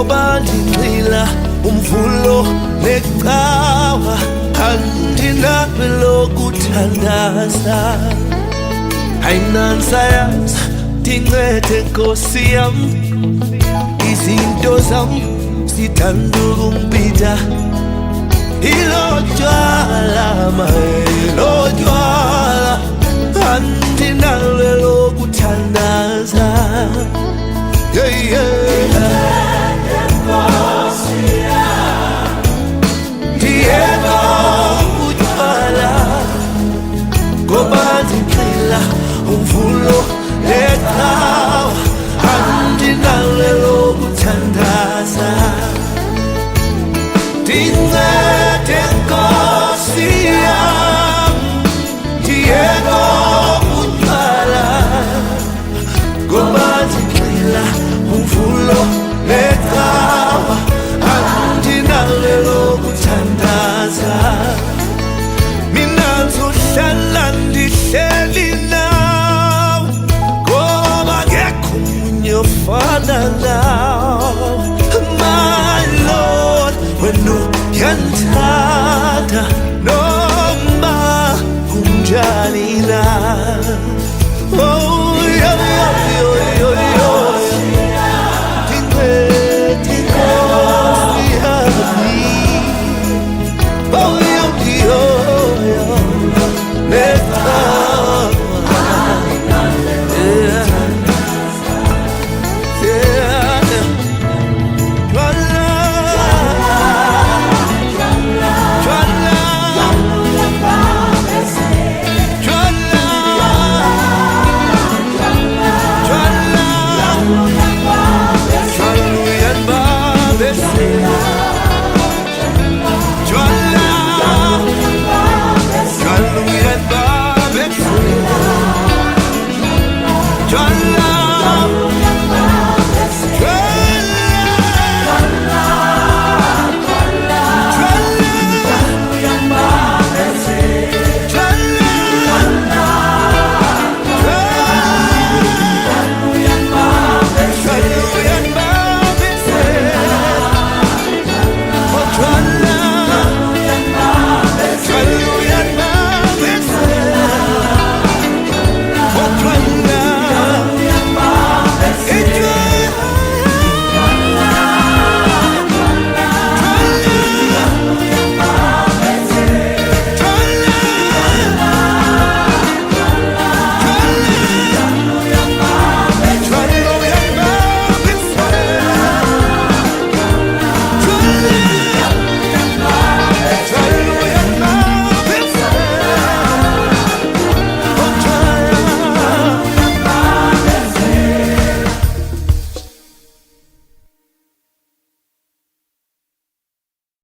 ngoba ndingqila umvulo necawa, andinabe lokuthandaza. Ayinansayazi ndincede Nkosi yam, izinto zam zithanda ukumbida. Ilo tywala ilo tywala, andinabe lokuthandaza. Yeah, yeah. Diego utywala ngoba ndingqila umvulo necawa, andinabe lokuthandaza. Ndincede Nkosi yam, Diego utywala ngoba ndingqila umvulo necawa, andinabe lokuthandaza. Mina ngizohlala ndihleli nawe ngoba akekho omunye ofana nawe. My Lord, wena uyandithanda.